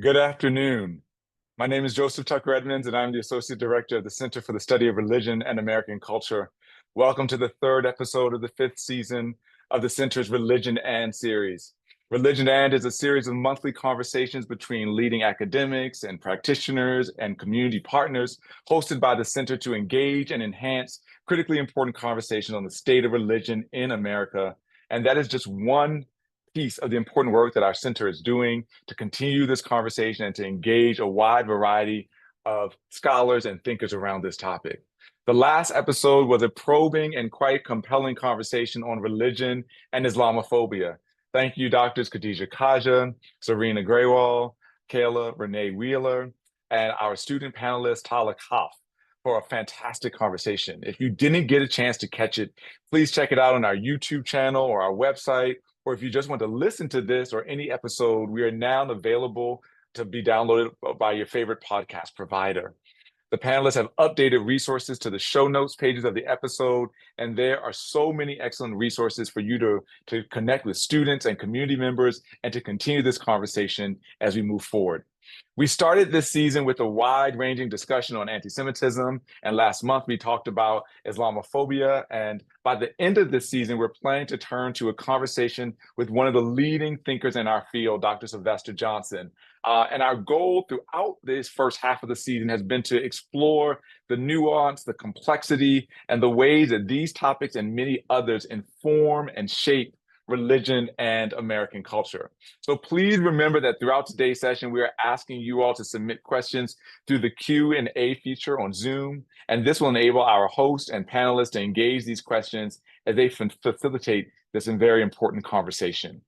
Good afternoon. My name is Joseph Tucker Edmonds, and I'm the Associate Director of the Center for the Study of Religion and American Culture. Welcome to the third episode of the fifth season of the Center's Religion and series. Religion and is a series of monthly conversations between leading academics and practitioners and community partners hosted by the Center to engage and enhance critically important conversations on the state of religion in America. And that is just one piece of the important work that our center is doing to continue this conversation and to engage a wide variety of scholars and thinkers around this topic. The last episode was a probing and quite compelling conversation on religion and Islamophobia. Thank you, Doctors Khadija Kaja, Serena Graywall, Kayla Renee Wheeler, and our student panelist, Tala Koff, for a fantastic conversation. If you didn't get a chance to catch it, please check it out on our YouTube channel or our website, or if you just want to listen to this or any episode, we are now available to be downloaded by your favorite podcast provider. The panelists have updated resources to the show notes pages of the episode, and there are so many excellent resources for you to connect with students and community members and to continue this conversation as we move forward. We started this season with a wide-ranging discussion on antisemitism, and last month we talked about Islamophobia, and by the end of this season, we're planning to turn to a conversation with one of the leading thinkers in our field, Dr. Sylvester Johnson. And our goal throughout this first half of the season has been to explore the nuance, the complexity, and the ways that these topics and many others inform and shape religion and American culture. So please remember that throughout today's session, we are asking you all to submit questions through the Q&A feature on Zoom, and this will enable our host and panelists to engage these questions as they facilitate this very important conversation.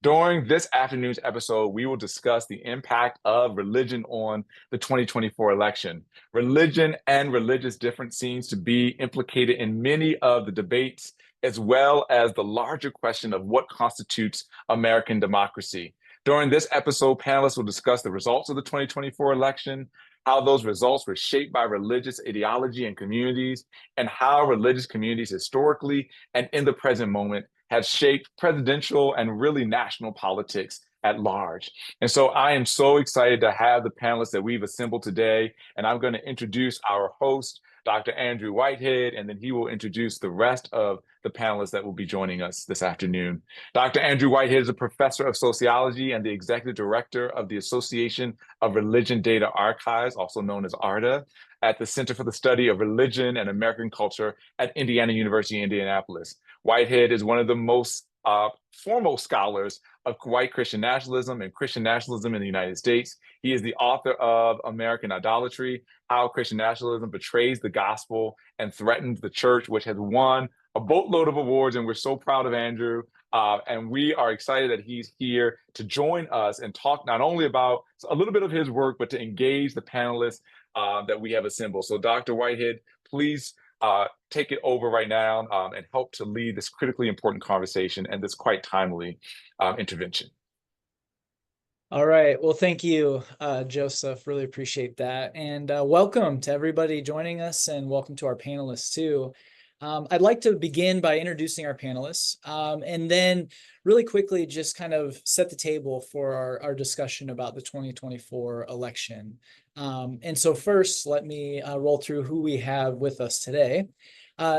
During this afternoon's episode, we will discuss the impact of religion on the 2024 election. Religion and religious difference seems to be implicated in many of the debates, as well as the larger question of what constitutes American democracy. During this episode, panelists will discuss the results of the 2024 election, how those results were shaped by religious ideology and communities, and how religious communities historically and in the present moment have shaped presidential and really national politics at large. And so I am so excited to have the panelists that we've assembled today, and I'm going to introduce our host, Dr. Andrew Whitehead, and then he will introduce the rest of the panelists that will be joining us this afternoon. Dr. Andrew Whitehead is a professor of sociology and the executive director of the Association of Religion Data Archives, also known as ARDA, at the Center for the Study of Religion and American Culture at Indiana University in Indianapolis. Whitehead is one of the most foremost scholars of white Christian nationalism and Christian nationalism in the United States. He is the author of American Idolatry, How Christian Nationalism Betrays the Gospel and Threatens the Church, which has won a boatload of awards, and we're so proud of Andrew. And we are excited that he's here to join us and talk not only about a little bit of his work, but to engage the panelists that we have assembled. So Dr. Whitehead, please take it over right now and help to lead this critically important conversation and this quite timely intervention. All right. Well, thank you, Joseph. Really appreciate that. And welcome to everybody joining us, and welcome to our panelists too. I'd like to begin by introducing our panelists, and then really quickly just kind of set the table for our discussion about the 2024 election. And so first, let me roll through who we have with us today.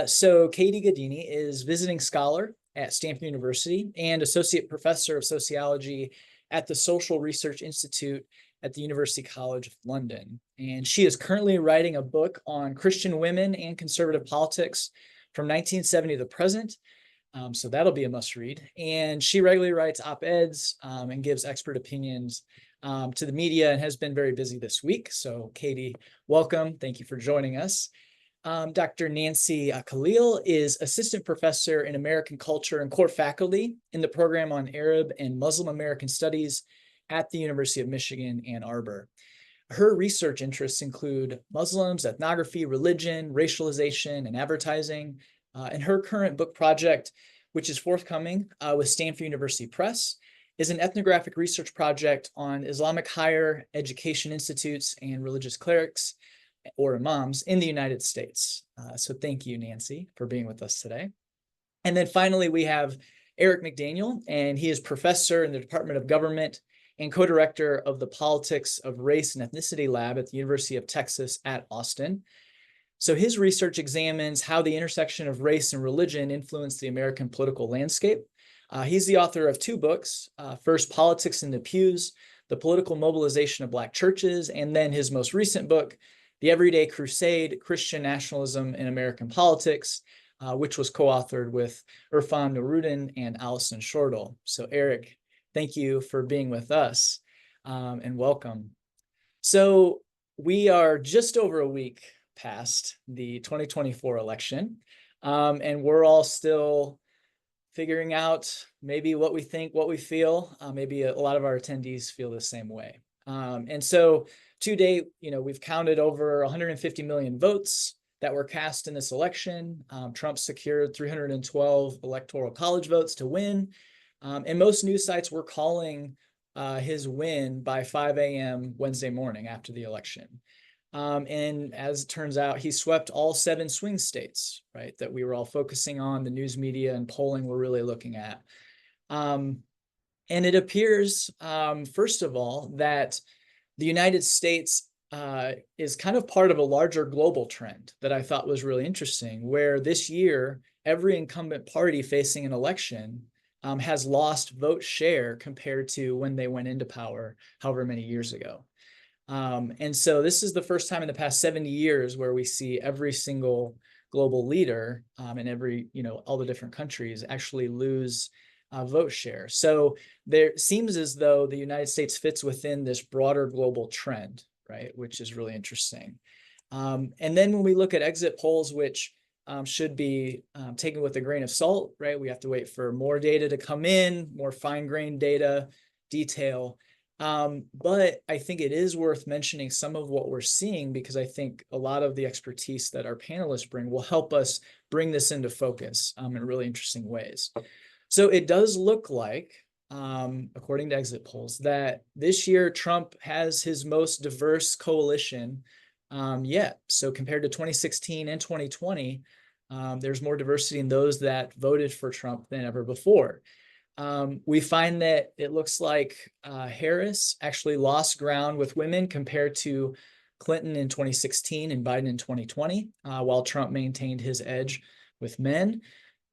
So Katie Gaddini is visiting scholar at Stanford University and associate professor of sociology at the Social Research Institute at the University College of London. And she is currently writing a book on Christian women and conservative politics from 1970 to the present. So that'll be a must read. And she regularly writes op-eds and gives expert opinions to the media, and has been very busy this week. So Katie, welcome. Thank you for joining us. Dr. Nancy Khalil is assistant professor in American culture and core faculty in the program on Arab and Muslim American studies at the University of Michigan, Ann Arbor. Her research interests include Muslims, ethnography, religion, racialization, and advertising. And her current book project, which is forthcoming with Stanford University Press, is an ethnographic research project on Islamic higher education institutes and religious clerics, or imams, in the United States. So thank you, Nancy, for being with us today. And then finally, we have Eric McDaniel, and he is professor in the Department of Government and co-director of the Politics of Race and Ethnicity Lab at the University of Texas at Austin. So his research examines how the intersection of race and religion influenced the American political landscape. He's the author of 2 books, first Politics in the Pews, The Political Mobilization of Black Churches, and then his most recent book, The Everyday Crusade, Christian Nationalism in American Politics, which was co-authored with Irfan Nuruddin and Allison Shortle. So Eric, thank you for being with us, and welcome. So we are just over a week past the 2024 election, and we're all still figuring out maybe what we think, what we feel. Maybe a lot of our attendees feel the same way. And so to date, we've counted over 150 million votes that were cast in this election. Trump secured 312 electoral college votes to win. And most news sites were calling his win by 5 a.m. Wednesday morning after the election. And as it turns out, he swept all 7 swing states, right, that we were all focusing on, the news media and polling we're really looking at. And it appears, first of all, that the United States is kind of part of a larger global trend that I thought was really interesting, where this year, every incumbent party facing an election has lost vote share compared to when they went into power, however many years ago. And so this is the first time in the past 70 years where we see every single global leader in every, all the different countries actually lose vote share. So there seems as though the United States fits within this broader global trend, right, which is really interesting. And then when we look at exit polls, which should be taken with a grain of salt, right? We have to wait for more data to come in, more fine-grained data, detail. But I think it is worth mentioning some of what we're seeing, because I think a lot of the expertise that our panelists bring will help us bring this into focus in really interesting ways. So it does look like, according to exit polls, that this year Trump has his most diverse coalition yet. So compared to 2016 and 2020, there's more diversity in those that voted for Trump than ever before. We find that it looks like Harris actually lost ground with women compared to Clinton in 2016 and Biden in 2020, while Trump maintained his edge with men.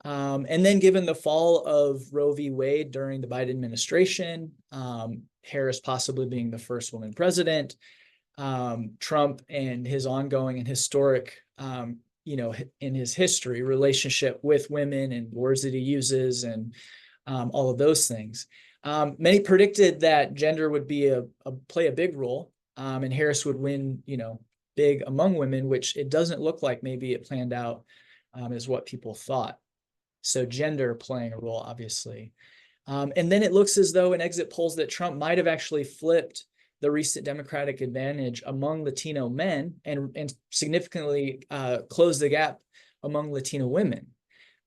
And then given the fall of Roe v. Wade during the Biden administration, Harris possibly being the first woman president, Trump and his ongoing and historic, in his history, relationship with women and words that he uses and all of those things. Many predicted that gender would be play a big role, and Harris would win, big among women, which it doesn't look like maybe it planned out is what people thought. So gender playing a role, obviously. And then it looks as though in exit polls that Trump might have actually flipped the recent Democratic advantage among Latino men and significantly closed the gap among Latino women.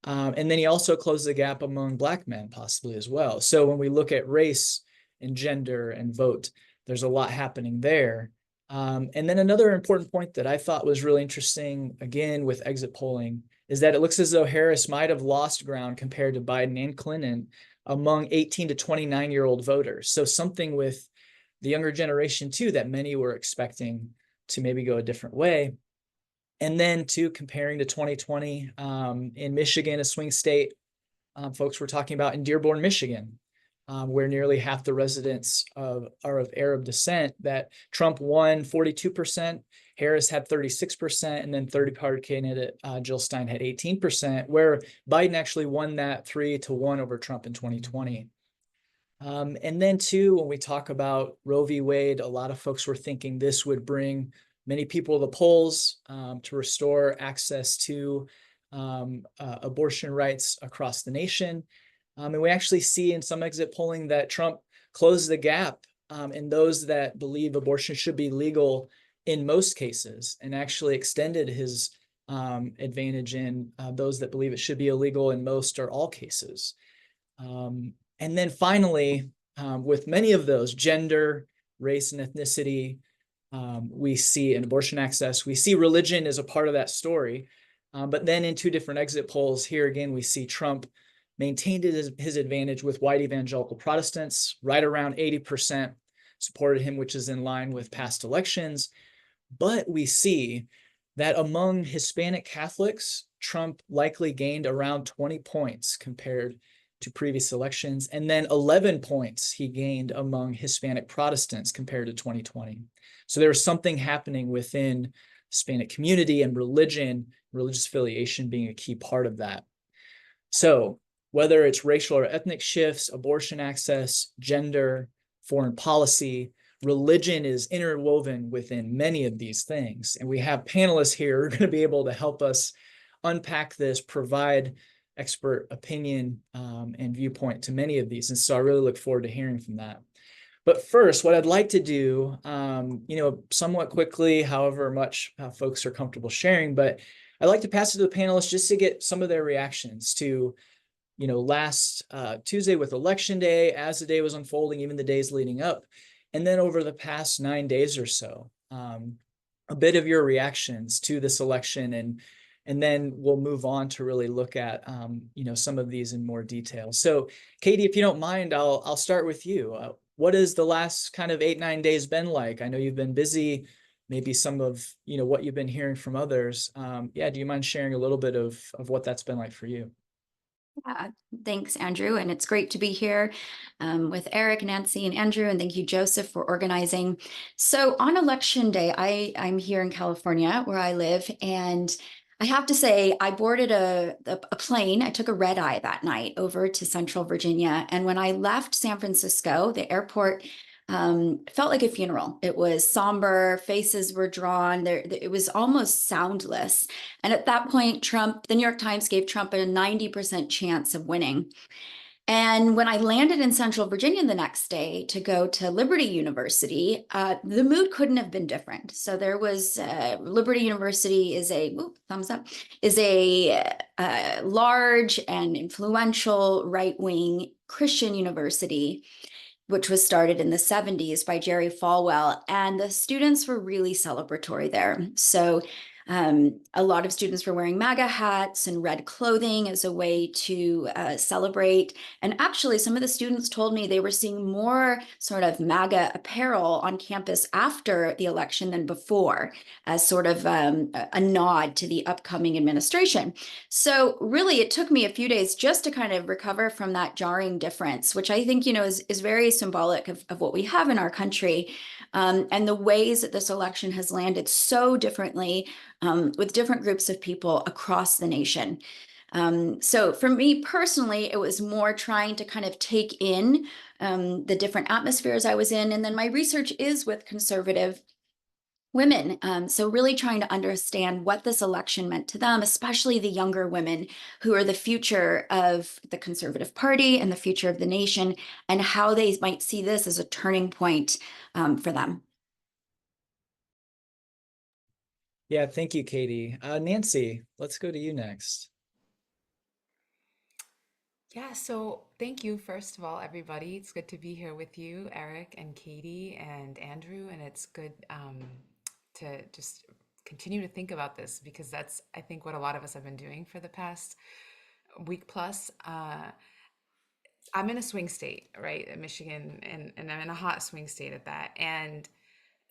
And then he also closed the gap among Black men, possibly as well. So when we look at race and gender and vote, there's a lot happening there. And then another important point that I thought was really interesting, again, with exit polling, is that it looks as though Harris might have lost ground compared to Biden and Clinton among 18 to 29-year-old voters. So something with the younger generation, too, that many were expecting to maybe go a different way. And then, too, comparing to 2020, in Michigan, a swing state, folks were talking about in Dearborn, Michigan, where nearly half the residents are of Arab descent, that Trump won 42%, Harris had 36%, and then third-party candidate Jill Stein had 18%, where Biden actually won that 3-1 over Trump in 2020. And then, too, when we talk about Roe v. Wade, a lot of folks were thinking this would bring many people to the polls to restore access to abortion rights across the nation. And we actually see in some exit polling that Trump closed the gap in those that believe abortion should be legal in most cases, and actually extended his advantage in those that believe it should be illegal in most or all cases. And then finally, with many of those, gender, race, and ethnicity, we see in abortion access, we see religion as a part of that story. But then in 2 different exit polls, here again, we see Trump maintained his advantage with white evangelical Protestants. Right around 80% supported him, which is in line with past elections. But we see that among Hispanic Catholics, Trump likely gained around 20 points compared to previous elections, and then 11 points he gained among Hispanic Protestants compared to 2020. So there was something happening within Hispanic community, and religious affiliation being a key part of that. So whether it's racial or ethnic shifts, abortion access, gender, foreign policy, religion is interwoven within many of these things. And we have panelists here who are going to be able to help us unpack this, provide expert opinion and viewpoint to many of these. And so I really look forward to hearing from that. But first, what I'd like to do, somewhat quickly, however much folks are comfortable sharing, but I'd like to pass it to the panelists just to get some of their reactions to, last Tuesday with Election Day, as the day was unfolding, even the days leading up, and then over the past 9 days or so, a bit of your reactions to this election, and then we'll move on to really look at, some of these in more detail. So, Katie, if you don't mind, I'll start with you. What has the last kind of 8-9 days been like? I know you've been busy. Maybe some of what you've been hearing from others. Do you mind sharing a little bit of what that's been like for you? Yeah, thanks, Andrew. And it's great to be here with Eric, Nancy, and Andrew. And thank you, Joseph, for organizing. So on Election Day, I'm here in California where I live. And I have to say, I boarded a plane. I took a red eye that night over to Central Virginia. And when I left San Francisco, the airport felt like a funeral. It was somber, faces were drawn there. It was almost soundless. And at that point, the New York Times gave Trump a 90% chance of winning. And when I landed in Central Virginia the next day to go to Liberty University, the mood couldn't have been different. So there was Liberty University is thumbs up, is a large and influential right-wing Christian university, which was started in the 70s by Jerry Falwell. And the students were really celebratory there. So a lot of students were wearing MAGA hats and red clothing as a way to celebrate. And actually, some of the students told me they were seeing more sort of MAGA apparel on campus after the election than before, as sort of a nod to the upcoming administration. So really, it took me a few days just to kind of recover from that jarring difference, which I think, is very symbolic of what we have in our country. And the ways that this election has landed so differently with different groups of people across the nation. So for me personally, it was more trying to kind of take in the different atmospheres I was in. And then my research is with conservative women. So really trying to understand what this election meant to them, especially the younger women who are the future of the Conservative Party and the future of the nation, and how they might see this as a turning point for them. Yeah, thank you, Katie. Nancy, let's go to you next. Yeah, so thank you, first of all, everybody. It's good to be here with you, Eric and Katie and Andrew, and it's good to just continue to think about this because that's, I think, what a lot of us have been doing for the past week plus. I'm in a swing state, right, in Michigan, and I'm in a hot swing state at that. And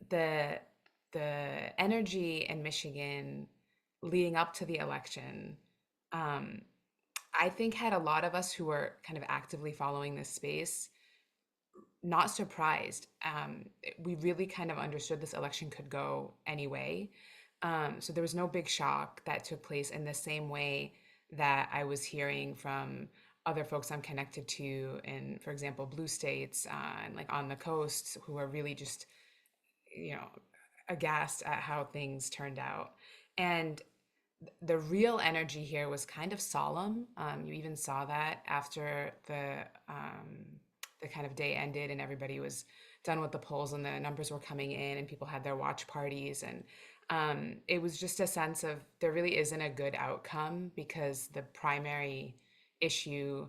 the energy in Michigan leading up to the election, I think had a lot of us who were kind of actively following this space not surprised. We really kind of understood this election could go anyway. So there was no big shock that took place in the same way that I was hearing from other folks I'm connected to in, for example, blue states and like on the coast who are really just, aghast at how things turned out. And the real energy here was kind of solemn. You even saw that after the kind of day ended and everybody was done with the polls and the numbers were coming in and people had their watch parties. And it was just a sense of there really isn't a good outcome because the primary issue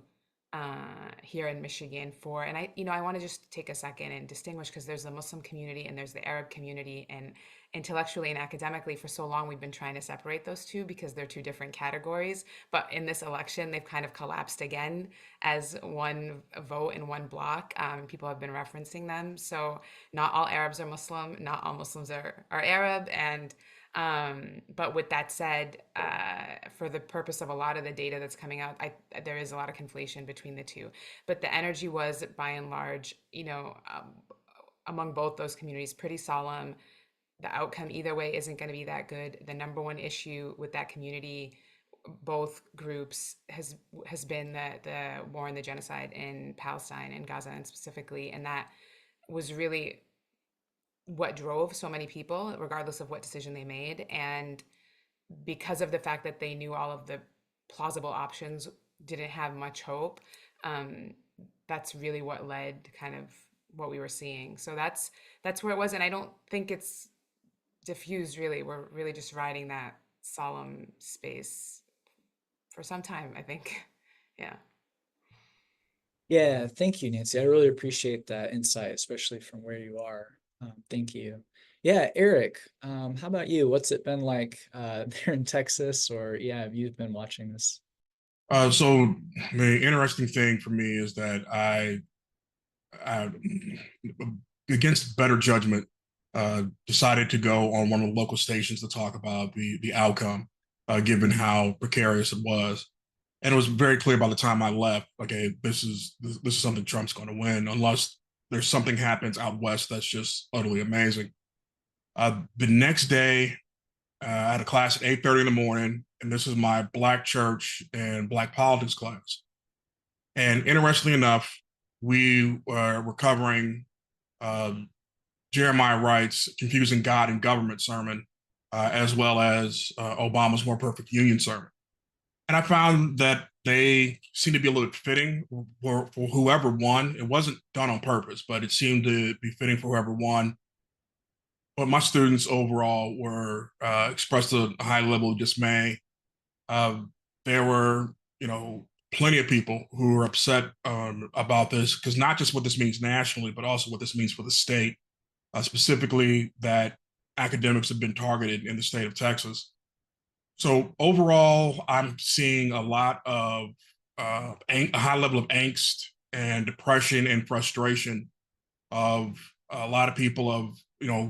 here in Michigan for, and I want to just take a second and distinguish, because there's the Muslim community and there's the Arab community, and intellectually and academically for so long we've been trying to separate those two because they're two different categories. But in this election, they've kind of collapsed again as one vote in one block. People have been referencing them. So not all Arabs are Muslim, not all Muslims are Arab, and but with that said, for the purpose of a lot of the data that's coming out, there is a lot of conflation between the two. But the energy was, by and large, among both those communities, pretty solemn. The outcome either way isn't going to be that good. The number one issue with that community, both groups, has been the war and the genocide in Palestine and Gaza, and specifically, and that was really what drove so many people, regardless of what decision they made. And because of the fact that they knew all of the plausible options didn't have much hope, that's really what led to kind of what we were seeing. So that's where it was. And I don't think it's diffused, really. We're really just riding that solemn space for some time, I think. Yeah. Yeah, thank you, Nancy. I really appreciate that insight, especially from where you are. Thank you. Yeah, Eric, how about you? What's it been like there in Texas? Or yeah, have you been watching this? So the interesting thing for me is that I against better judgment, decided to go on one of the local stations to talk about the outcome, given how precarious it was. And it was very clear by the time I left, okay, this is something Trump's going to win, unless there's something happens out west that's just utterly amazing. The next day, I had a class at 8:30 in the morning, and this is my Black church and Black politics class. And interestingly enough, we were covering Jeremiah Wright's Confusing God and Government sermon, as well as Obama's More Perfect Union sermon. And I found that they seemed to be a little bit fitting for whoever won. It wasn't done on purpose, but it seemed to be fitting for whoever won. But my students overall were expressed a high level of dismay. There were, plenty of people who were upset about this, because not just what this means nationally, but also what this means for the state, specifically that academics have been targeted in the state of Texas. So overall, I'm seeing a lot of a high level of angst and depression and frustration of a lot of people of,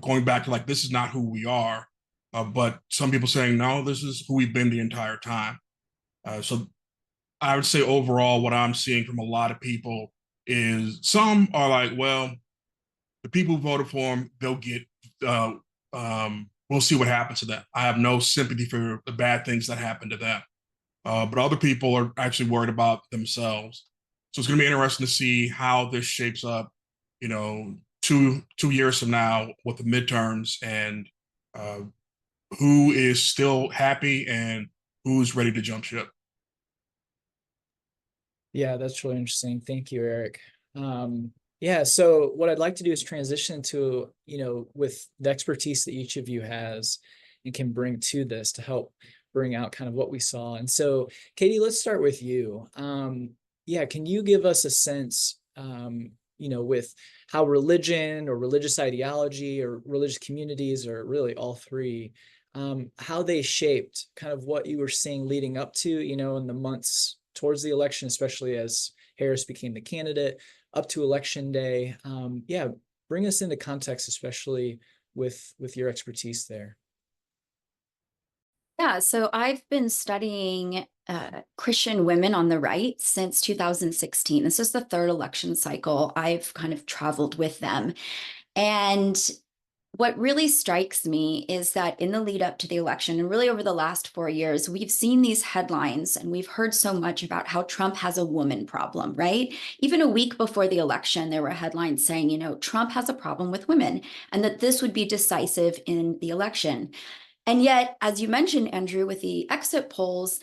going back to like, this is not who we are. But some people saying, no, this is who we've been the entire time. So I would say overall, what I'm seeing from a lot of people is some are like, well, the people who voted for him, they'll get, we'll see what happens to them. I have no sympathy for the bad things that happen to them. But other people are actually worried about themselves. So it's going to be interesting to see how this shapes up, 2 years from now with the midterms, and who is still happy and who's ready to jump ship. Yeah, that's really interesting. Thank you, Eric. Yeah, so what I'd like to do is transition to, with the expertise that each of you has and can bring to this to help bring out kind of what we saw. And so, Katie, let's start with you. Yeah, can you give us a sense, with how religion or religious ideology or religious communities, or really all three, how they shaped kind of what you were seeing leading up to, in the months towards the election, especially as Harris became the candidate, up to election day. Yeah, bring us into context, especially with your expertise there. Yeah, so I've been studying Christian women on the right since 2016. This is the third election cycle. I've kind of traveled with them. And what really strikes me is that in the lead up to the election, and really over the last 4 years, we've seen these headlines and we've heard so much about how Trump has a woman problem, right? Even a week before the election, there were headlines saying, Trump has a problem with women, and that this would be decisive in the election. And yet, as you mentioned, Andrew, with the exit polls,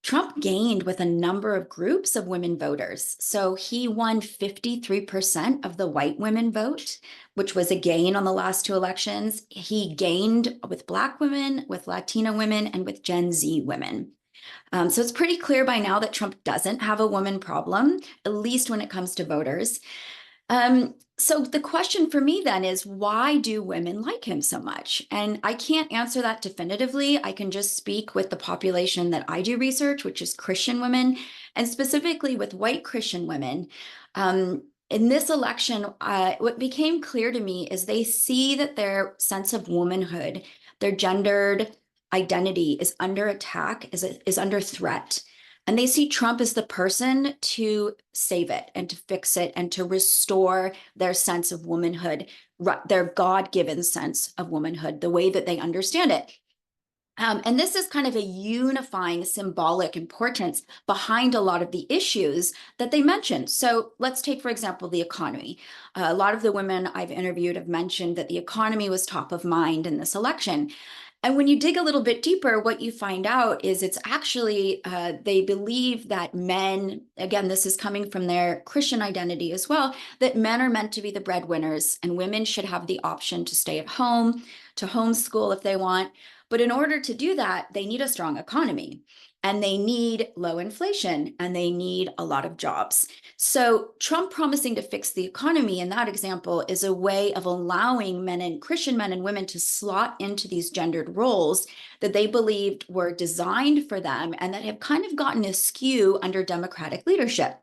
Trump gained with a number of groups of women voters. So he won 53% of the white women vote, which was a gain on the last 2 elections. He gained with Black women, with Latina women, and with Gen Z women. So it's pretty clear by now that Trump doesn't have a woman problem, at least when it comes to voters. So the question for me then is, why do women like him so much? And I can't answer that definitively. I can just speak with the population that I do research, which is Christian women, and specifically with white Christian women. In this election, what became clear to me is they see that their sense of womanhood, their gendered identity is under attack, is under threat. And they see Trump as the person to save it and to fix it and to restore their sense of womanhood, their God-given sense of womanhood, the way that they understand it. And this is kind of a unifying symbolic importance behind a lot of the issues that they mentioned. So let's take, for example, the economy. A lot of the women I've interviewed have mentioned that the economy was top of mind in this election. And when you dig a little bit deeper, what you find out is it's actually, they believe that men, again, this is coming from their Christian identity as well, that men are meant to be the breadwinners and women should have the option to stay at home, to homeschool if they want. But in order to do that, they need a strong economy and they need low inflation and they need a lot of jobs. So Trump promising to fix the economy in that example is a way of allowing men and Christian men and women to slot into these gendered roles that they believed were designed for them and that have kind of gotten askew under Democratic leadership.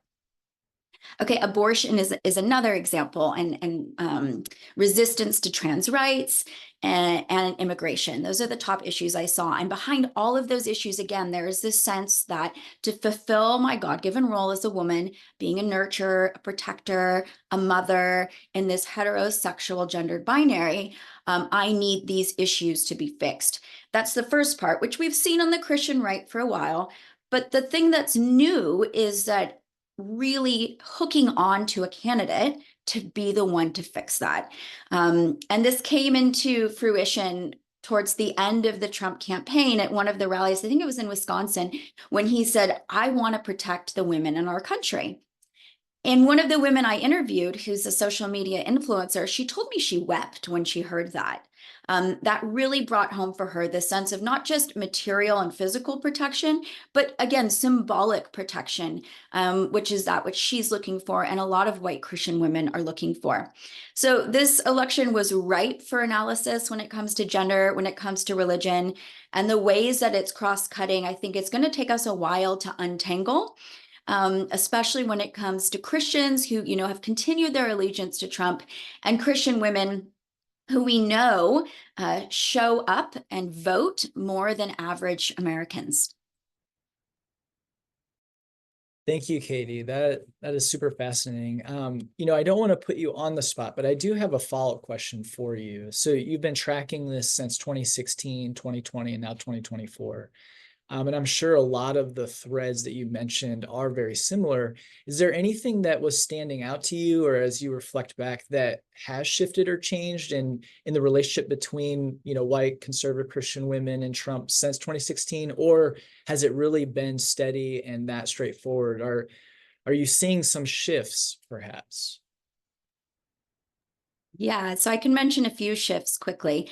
Okay, abortion is another example, and resistance to trans rights and immigration. Those are the top issues I saw. And behind all of those issues, again, there is this sense that to fulfill my God-given role as a woman, being a nurturer, a protector, a mother in this heterosexual gendered binary, I need these issues to be fixed. That's the first part, which we've seen on the Christian right for a while. But the thing that's new is that really hooking on to a candidate to be the one to fix that. And this came into fruition towards the end of the Trump campaign at one of the rallies, I think it was in Wisconsin, when he said, I want to protect the women in our country. And one of the women I interviewed, who's a social media influencer, she told me she wept when she heard that. That really brought home for her the sense of not just material and physical protection, but again, symbolic protection, which is that which she's looking for and a lot of white Christian women are looking for. So this election was ripe for analysis when it comes to gender, when it comes to religion, and the ways that it's cross-cutting. I think it's going to take us a while to untangle. Especially when it comes to Christians who, have continued their allegiance to Trump, and Christian women who we know show up and vote more than average Americans. Thank you, Katie. That is super fascinating. I don't want to put you on the spot, but I do have a follow-up question for you. So you've been tracking this since 2016, 2020, and now 2024. And I'm sure a lot of the threads that you mentioned are very similar. Is there anything that was standing out to you, or as you reflect back, that has shifted or changed in the relationship between, white conservative Christian women and Trump since 2016, or has it really been steady and that straightforward? Are you seeing some shifts, perhaps? Yeah, so I can mention a few shifts quickly.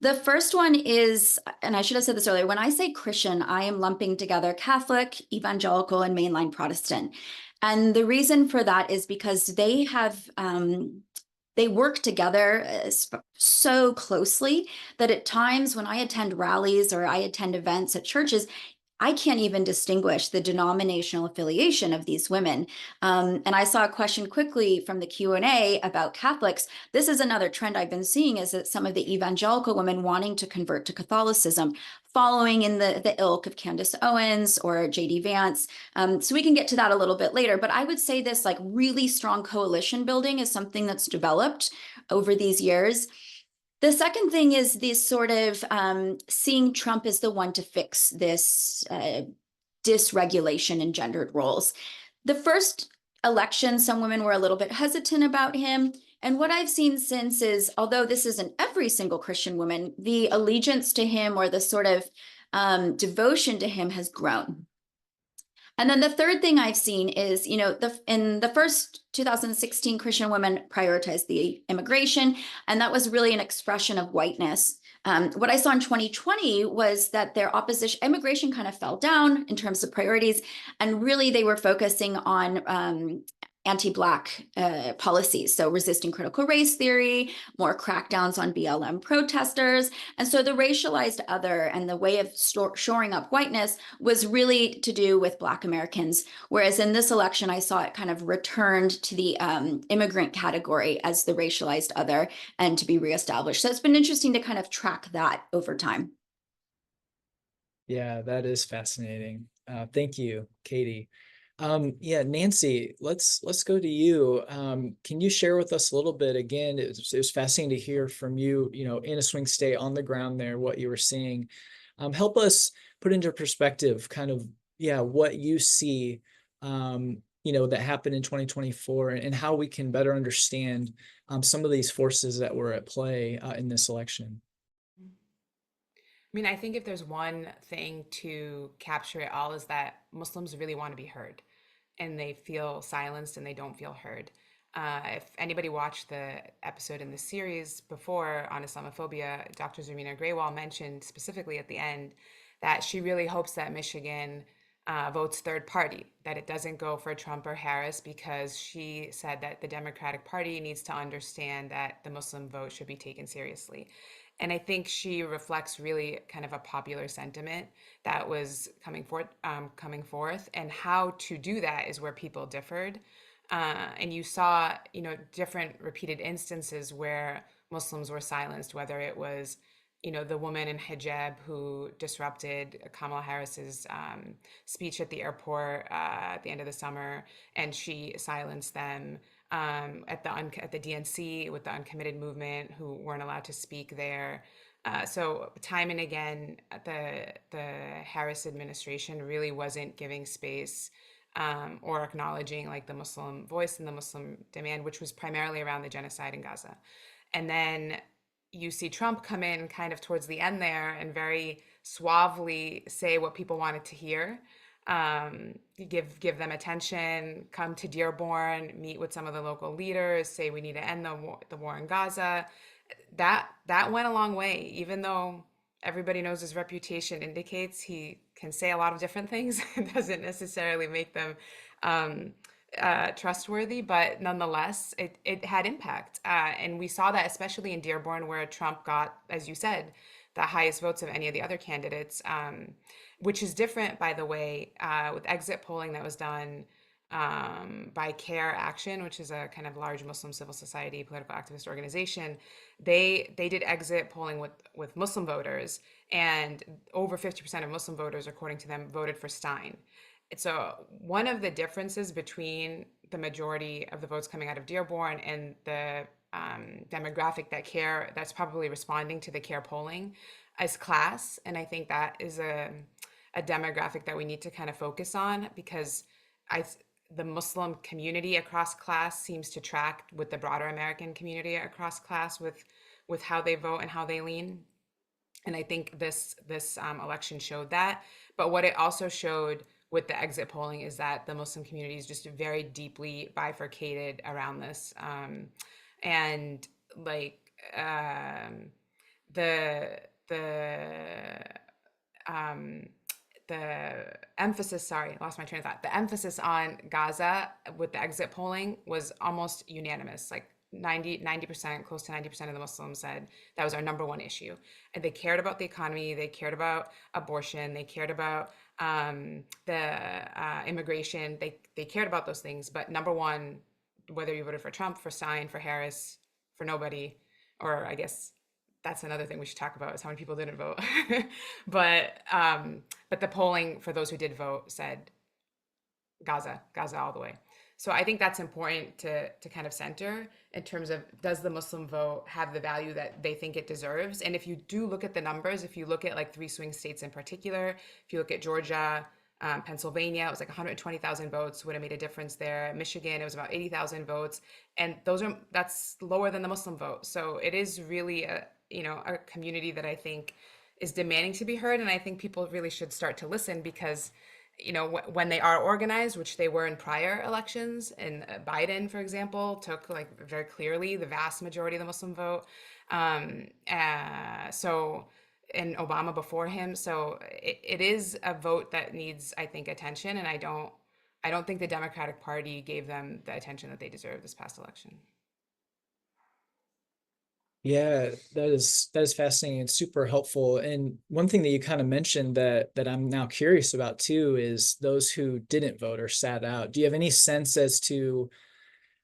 The first one is, and I should have said this earlier, when I say Christian, I am lumping together Catholic, evangelical, and mainline Protestant. And the reason for that is because they have, they work together so closely that at times when I attend rallies or I attend events at churches, I can't even distinguish the denominational affiliation of these women. And I saw a question quickly from the Q&A about Catholics. This is another trend I've been seeing, is that some of the evangelical women wanting to convert to Catholicism, following in the ilk of Candace Owens or J.D. Vance. So we can get to that a little bit later. But I would say this really strong coalition building is something that's developed over these years. The second thing is this sort of seeing Trump as the one to fix this dysregulation in gendered roles. The first election, some women were a little bit hesitant about him. And what I've seen since is, although this isn't every single Christian woman, the allegiance to him or the sort of devotion to him has grown. And then the third thing I've seen is, in the first 2016, Christian women prioritized the immigration, and that was really an expression of whiteness. What I saw in 2020 was that their opposition, immigration kind of fell down in terms of priorities, and really they were focusing on anti-Black policies. So resisting critical race theory, more crackdowns on BLM protesters. And so the racialized other and the way of shoring up whiteness was really to do with Black Americans. Whereas in this election, I saw it kind of returned to the immigrant category as the racialized other and to be reestablished. So it's been interesting to kind of track that over time. Yeah, that is fascinating. Thank you, Katie. Yeah, Nancy, let's go to you. Can you share with us a little bit? Again, it was fascinating to hear from you, in a swing state on the ground there, what you were seeing. Help us put into perspective kind of, what you see, that happened in 2024 and how we can better understand some of these forces that were at play in this election. I mean, I think if there's one thing to capture it all is that Muslims really want to be heard, and they feel silenced and they don't feel heard. If anybody watched the episode in the series before on Islamophobia, Dr. Zarmeena Grewal mentioned specifically at the end that she really hopes that Michigan votes third party, that it doesn't go for Trump or Harris, because she said that the Democratic Party needs to understand that the Muslim vote should be taken seriously. And I think she reflects really kind of a popular sentiment that was coming forth, and how to do that is where people differed. And you saw, different repeated instances where Muslims were silenced, whether it was, the woman in hijab who disrupted Kamala Harris's speech at the airport at the end of the summer, and she silenced them. At the DNC with the uncommitted movement, who weren't allowed to speak there. So time and again, the Harris administration really wasn't giving space or acknowledging like the Muslim voice and the Muslim demand, which was primarily around the genocide in Gaza. And then you see Trump come in kind of towards the end there and very suavely say what people wanted to hear. Give them attention, come to Dearborn, meet with some of the local leaders, say we need to end the war in Gaza. That went a long way, even though everybody knows his reputation indicates he can say a lot of different things. It doesn't necessarily make them trustworthy, but nonetheless, it had impact. And we saw that especially in Dearborn, where Trump got, as you said, the highest votes of any of the other candidates, which is different, by the way, with exit polling that was done by CARE Action, which is a kind of large Muslim civil society political activist organization. They did exit polling with Muslim voters, and over 50% of Muslim voters, according to them, voted for Stein. So one of the differences between the majority of the votes coming out of Dearborn and the demographic that's probably responding to the CARE polling is class. And I think that is a demographic that we need to kind of focus on, because the Muslim community across class seems to track with the broader American community across class with how they vote and how they lean. And I think this election showed that. But what it also showed with the exit polling is that the Muslim community is just very deeply bifurcated around this. And like the emphasis, sorry, I lost my train of thought. The emphasis on Gaza with the exit polling was almost unanimous. Like 90%, close to 90% of the Muslims said that was our number one issue. And they cared about the economy, they cared about abortion, they cared about the immigration, they cared about those things. But number one, whether you voted for Trump, for Stein, for Harris, for nobody, or I guess that's another thing we should talk about, is how many people didn't vote. But the polling for those who did vote said Gaza all the way. So I think that's important to kind of center in terms of, does the Muslim vote have the value that they think it deserves? And if you do look at the numbers, if you look at like 3 swing states in particular, if you look at Georgia, Pennsylvania, it was like 120,000 votes would have made a difference there. Michigan, it was about 80,000 votes. And that's lower than the Muslim vote. So it is really a community that I think is demanding to be heard. And I think people really should start to listen, because when they are organized, which they were in prior elections, and Biden, for example, took like very clearly the vast majority of the Muslim vote. So, and Obama before him. So it is a vote that needs, I think, attention. And I don't think the Democratic Party gave them the attention that they deserve this past election. Yeah, that is fascinating and super helpful. And one thing that you kind of mentioned that I'm now curious about too is those who didn't vote or sat out. Do you have any sense as to,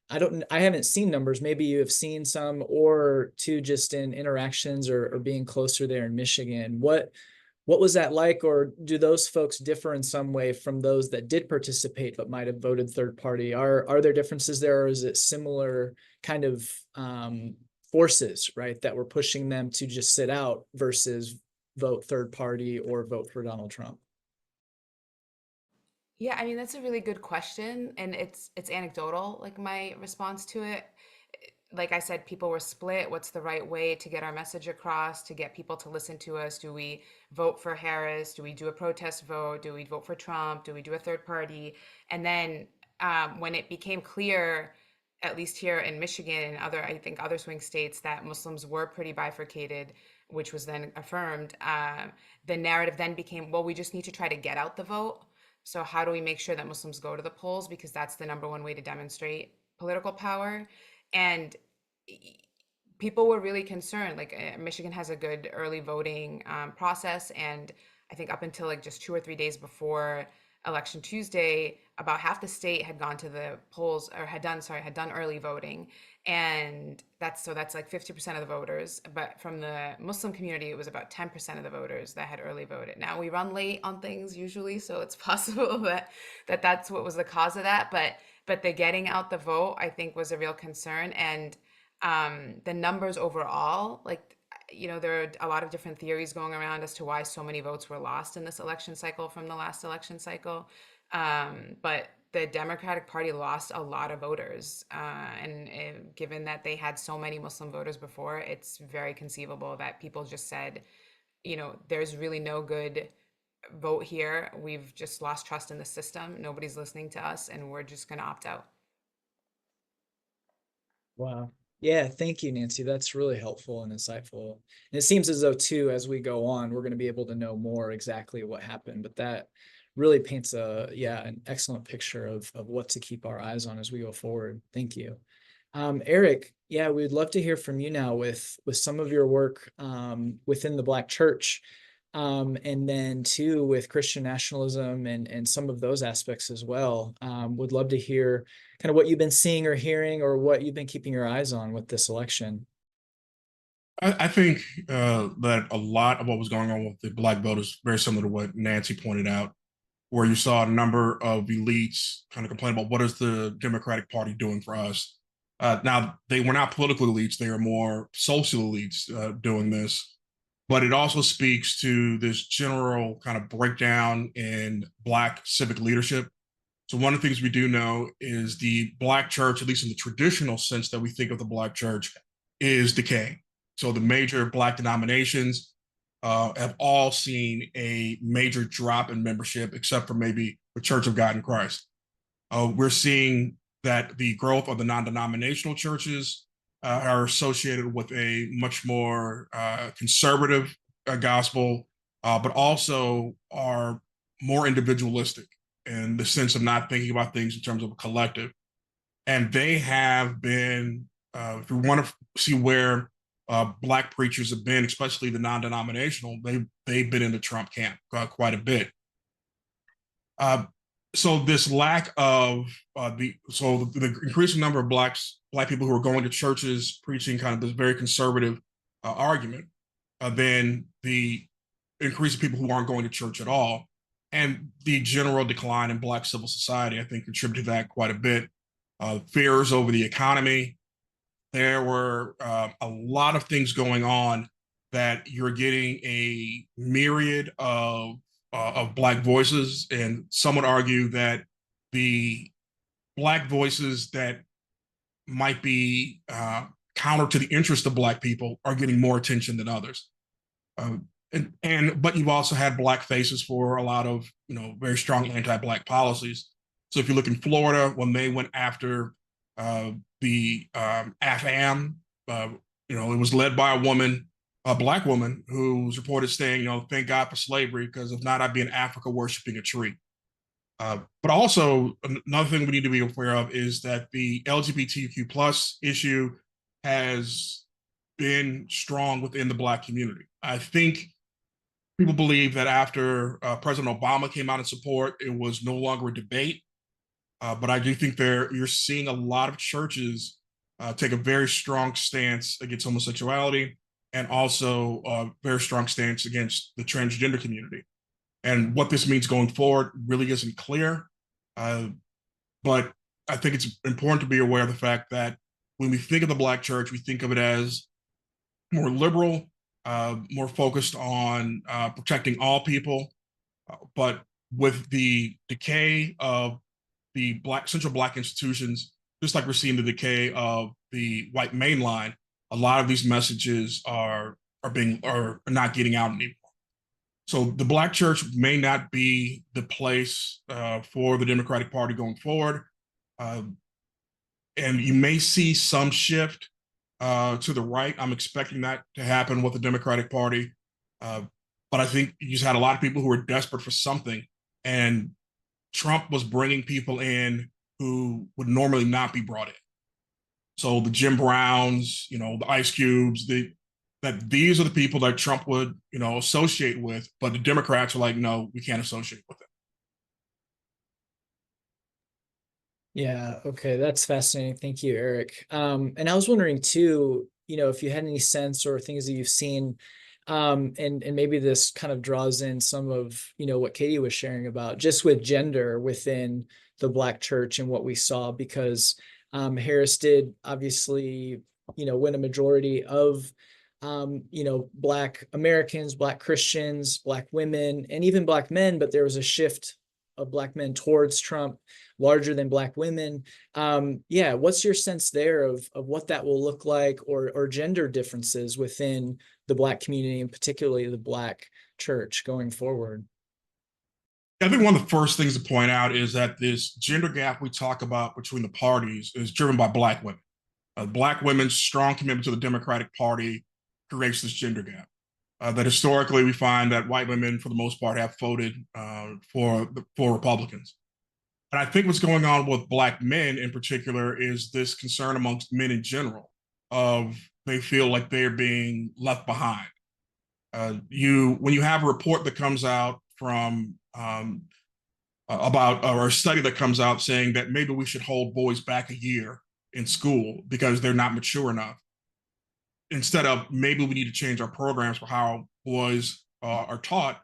I haven't seen numbers, maybe you have seen some, or two, just in interactions or being closer there in Michigan, what was that like? Or do those folks differ in some way from those that did participate but might have voted third party? Are there differences there, or is it similar kind of forces, right, that were pushing them to just sit out versus vote third party or vote for Donald Trump? Yeah, I mean that's a really good question, and it's anecdotal, like my response to it. Like I said, people were split. What's the right way to get our message across, to get people to listen to us? Do we vote for Harris? Do we do a protest vote? Do we vote for Trump? Do we do a third party? And then when it became clear, at least here in Michigan and other, I think other swing states, that Muslims were pretty bifurcated, which was then affirmed, the narrative then became, well, we just need to try to get out the vote. So how do we make sure that Muslims go to the polls? Because that's the number one way to demonstrate political power. And people were really concerned. Like Michigan has a good early voting process, and I think up until like just 2 or 3 days before election Tuesday, about half the state had gone to the polls, or had done early voting, and that's like 50% of the voters. But from the Muslim community, it was about 10% of the voters that had early voted. Now we run late on things usually, so it's possible that's what was the cause of that. But the getting out the vote, I think, was a real concern. And the numbers overall, like, there are a lot of different theories going around as to why so many votes were lost in this election cycle from the last election cycle. But the Democratic Party lost a lot of voters. And given that they had so many Muslim voters before, it's very conceivable that people just said, there's really no good vote here. We've just lost trust in the system. Nobody's listening to us, and we're just going to opt out. Wow. Yeah, thank you, Nancy. That's really helpful and insightful. And it seems as though, too, as we go on, we're going to be able to know more exactly what happened. But that really paints an excellent picture of what to keep our eyes on as we go forward. Thank you. Eric, yeah, we'd love to hear from you now with some of your work within the Black church. And then too with Christian nationalism and some of those aspects as well. Would love to hear kind of what you've been seeing or hearing, or what you've been keeping your eyes on with this election. I think that a lot of what was going on with the Black vote is very similar to what Nancy pointed out, where you saw a number of elites kind of complain about what is the Democratic Party doing for us. Now, they were not political elites, they are more social elites doing this. But it also speaks to this general kind of breakdown in Black civic leadership. So one of the things we do know is the Black church, at least in the traditional sense that we think of the Black church, is decaying. So the major Black denominations have all seen a major drop in membership, except for maybe the Church of God in Christ. We're seeing that the growth of the non-denominational churches are associated with a much more conservative gospel, but also are more individualistic in the sense of not thinking about things in terms of a collective. And they have been, if you want to see where Black preachers have been, especially the non-denominational, they've been in the Trump camp quite a bit. So this lack of the increasing number of black people who are going to churches preaching kind of this very conservative argument, then the increase of people who aren't going to church at all, and the general decline in Black civil society, I think, contributed to that quite a bit. Fears over the economy. There were a lot of things going on that you're getting a myriad of Black voices, and some would argue that the Black voices that might be counter to the interest of Black people are getting more attention than others. But you've also had Black faces for a lot of, very strong anti-Black policies. So if you look in Florida, when they went after the AFAM, it was led by a Black woman who was reported saying, thank God for slavery, because if not, I'd be in Africa worshiping a tree. But also, another thing we need to be aware of is that the LGBTQ plus issue has been strong within the Black community. I think people believe that after President Obama came out in support, it was no longer a debate. But I do think you're seeing a lot of churches take a very strong stance against homosexuality, and also a very strong stance against the transgender community. And what this means going forward really isn't clear. But I think it's important to be aware of the fact that when we think of the Black church, we think of it as more liberal, more focused on protecting all people. But with the decay of the central Black institutions, just like we're seeing the decay of the white mainline, a lot of these messages are not getting out anymore. So the Black church may not be the place for the Democratic Party going forward. And you may see some shift to the right. I'm expecting that to happen with the Democratic Party. But I think you just had a lot of people who were desperate for something. And Trump was bringing people in who would normally not be brought in. So the Jim Browns, the Ice Cubes, that these are the people that Trump would, associate with, but the Democrats are like, no, we can't associate with them. Yeah, okay, that's fascinating. Thank you, Eric. And I was wondering too, if you had any sense or things that you've seen, and maybe this kind of draws in some of, what Katie was sharing about just with gender within the Black church and what we saw, because Harris did obviously, win a majority of Black Americans, Black Christians, Black women, and even Black men, but there was a shift of Black men towards Trump larger than Black women. Yeah, what's your sense there of what that will look like, or gender differences within the Black community, and particularly the Black church going forward? I think one of the first things to point out is that this gender gap we talk about between the parties is driven by Black women. Black women's strong commitment to the Democratic Party creates this gender gap. That historically we find that white women, for the most part, have voted for Republicans. And I think what's going on with Black men in particular is this concern amongst men in general of they feel like they're being left behind. When you have a report that comes out from about, or a study that comes out saying that maybe we should hold boys back a year in school because they're not mature enough, instead of maybe we need to change our programs for how boys are taught,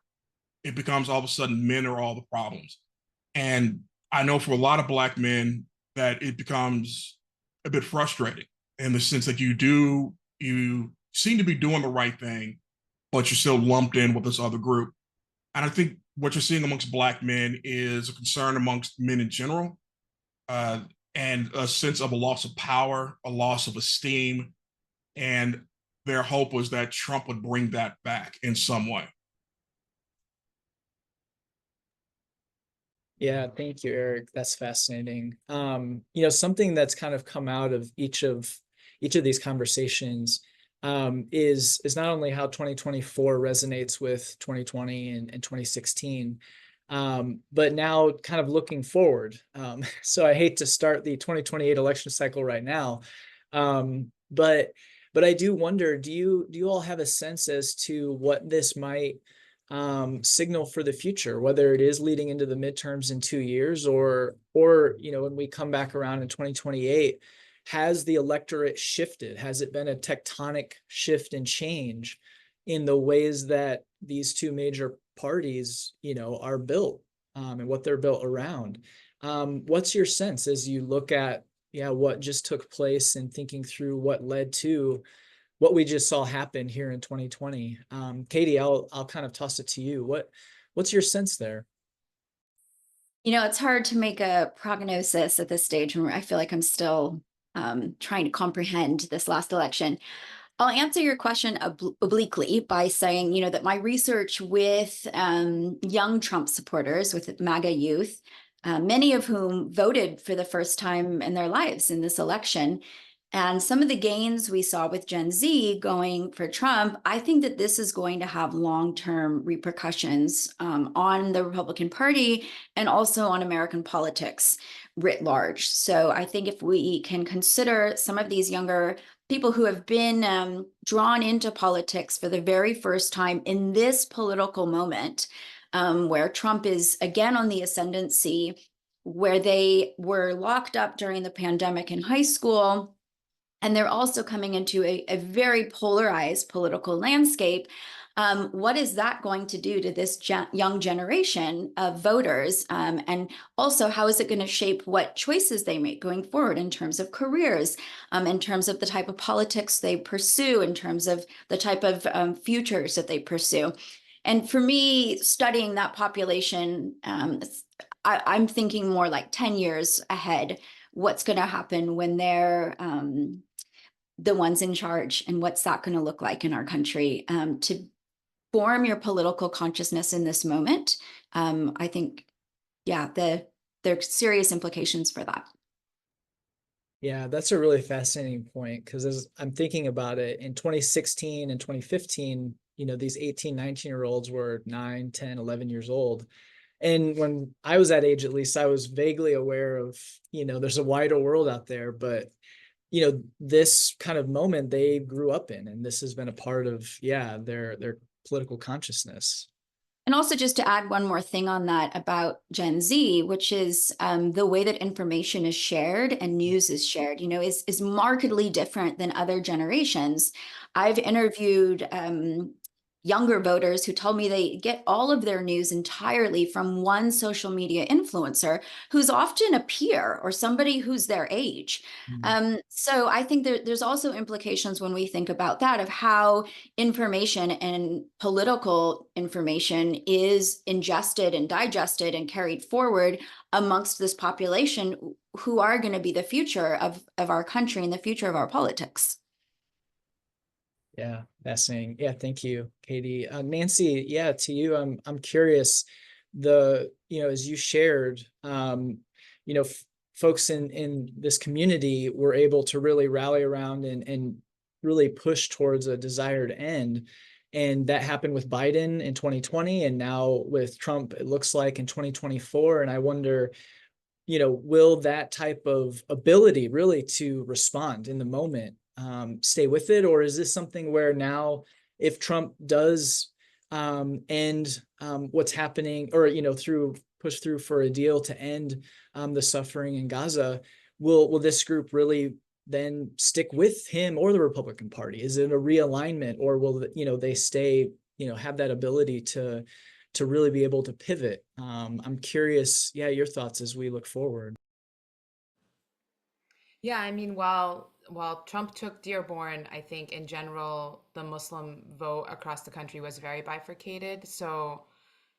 it becomes all of a sudden men are all the problems. And I know for a lot of Black men that it becomes a bit frustrating in the sense that you seem to be doing the right thing, but you're still lumped in with this other group. And I think what you're seeing amongst Black men is a concern amongst men in general, and a sense of a loss of power, a loss of esteem. And their hope was that Trump would bring that back in some way. Yeah, thank you, Eric. That's fascinating. Something that's kind of come out of each of these conversations is not only how 2024 resonates with 2020 and 2016, but now kind of looking forward. So I hate to start the 2028 election cycle right now, but I do wonder, do you all have a sense as to what this might signal for the future, whether it is leading into the midterms in 2 years, or when we come back around in 2028, has the electorate shifted? Has it been a tectonic shift and change in the ways that these two major parties, are built, and what they're built around? What's your sense as you look at, what just took place, and thinking through what led to what we just saw happen here in 2020? Katie, I'll kind of toss it to you. What's your sense there? It's hard to make a prognosis at this stage, and I feel like I'm still trying to comprehend this last election. I'll answer your question obliquely by saying, that my research with young Trump supporters, with MAGA youth, many of whom voted for the first time in their lives in this election, and some of the gains we saw with Gen Z going for Trump, I think that this is going to have long-term repercussions on the Republican Party and also on American politics writ large. So I think if we can consider some of these younger people who have been drawn into politics for the very first time in this political moment, where Trump is again on the ascendancy, where they were locked up during the pandemic in high school, and they're also coming into a very polarized political landscape. What is that going to do to this young generation of voters? And also, how is it going to shape what choices they make going forward in terms of careers, in terms of the type of politics they pursue, in terms of the type of futures that they pursue? And for me, studying that population, I'm thinking more like 10 years ahead. What's going to happen when they're the ones in charge, and what's that going to look like in our country? To form your political consciousness in this moment, I think, yeah, there are serious implications for that. Yeah, that's a really fascinating point, because as I'm thinking about it, in 2016 and 2015, these 18, 19-year-olds were 9, 10, 11 years old. And when I was that age, at least, I was vaguely aware of, there's a wider world out there, but this kind of moment they grew up in, and this has been a part of, their political consciousness. And also, just to add one more thing on that about Gen Z, which is the way that information is shared and news is shared, is markedly different than other generations. I've interviewed younger voters who told me they get all of their news entirely from one social media influencer who's often a peer or somebody who's their age. So I think there's also implications when we think about that, of how information and political information is ingested and digested and carried forward amongst this population who are going to be the future of our country and the future of our politics. Yeah, fascinating. Yeah, thank you, Katie. Nancy, yeah, to you, I'm curious. As you shared, folks in this community were able to really rally around and really push towards a desired end, and that happened with Biden in 2020, and now with Trump, it looks like in 2024. And I wonder, will that type of ability really to respond in the moment stay with it? Or is this something where now, if Trump does end what's happening, or push through for a deal to end the suffering in Gaza, will this group really then stick with him or the Republican Party? Is it a realignment, or will they stay, have that ability to really be able to pivot? I'm curious, your thoughts as we look forward. Yeah, I mean, while Trump took Dearborn, I think in general the Muslim vote across the country was very bifurcated. So,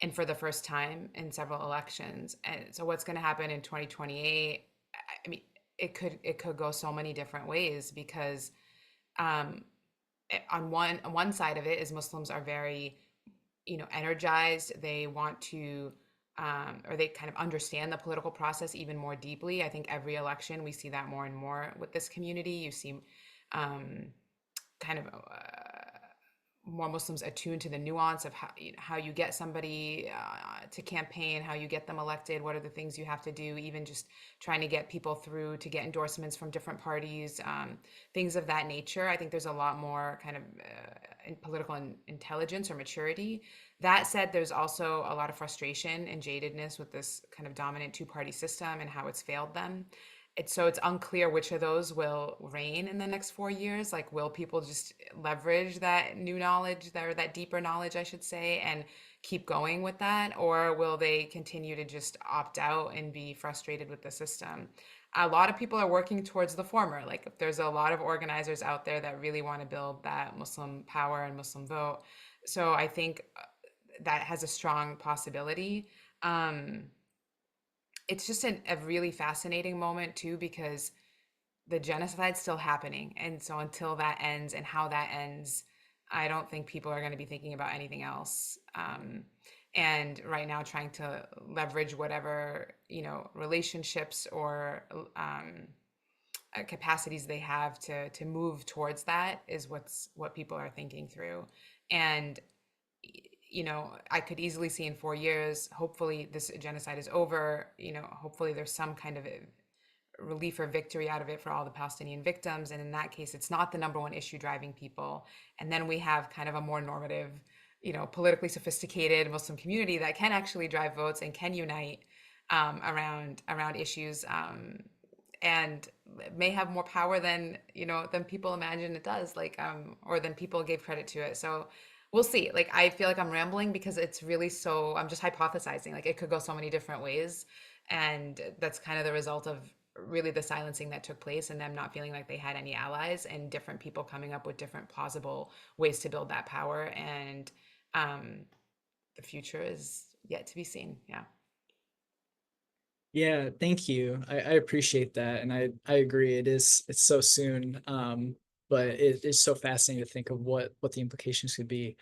and for the first time in several elections. And so, what's going to happen in 2028? I mean, it could go so many different ways, because um, on one side of it is Muslims are very, energized. They want to, or they kind of understand the political process even more deeply. I think every election we see that more and more with this community. You see um, kind of more Muslims attuned to the nuance of how you get somebody to campaign, how you get them elected, what are the things you have to do, even just trying to get people through to get endorsements from different parties, things of that nature. I think there's a lot more kind of political intelligence or maturity. That said, there's also a lot of frustration and jadedness with this kind of dominant two-party system and how it's failed them. It's unclear which of those will reign in the next 4 years. Like, will people just leverage that new knowledge, or that deeper knowledge, I should say, and keep going with that? Or will they continue to just opt out and be frustrated with the system? A lot of people are working towards the former. Like, there's a lot of organizers out there that really want to build that Muslim power and Muslim vote. So I think that has a strong possibility. It's just a really fascinating moment too, because the genocide's still happening. And so until that ends and how that ends, I don't think people are going to be thinking about anything else. And right now trying to leverage whatever, relationships or capacities they have to move towards that is what people are thinking through. And I could easily see in 4 years, hopefully this genocide is over, hopefully there's some kind of relief or victory out of it for all the Palestinian victims. And in that case, it's not the number one issue driving people. And then we have kind of a more normative, politically sophisticated Muslim community that can actually drive votes and can unite around issues, and may have more power than people imagine it does, or than people gave credit to it. So we'll see. Like, I feel like I'm rambling because it's really I'm just hypothesizing. Like, it could go so many different ways, and that's kind of the result of really the silencing that took place and them not feeling like they had any allies, and different people coming up with different plausible ways to build that power. And the future is yet to be seen. Yeah. Yeah, thank you. I appreciate that. And I agree. It's so soon. But it is so fascinating to think of what the implications could be.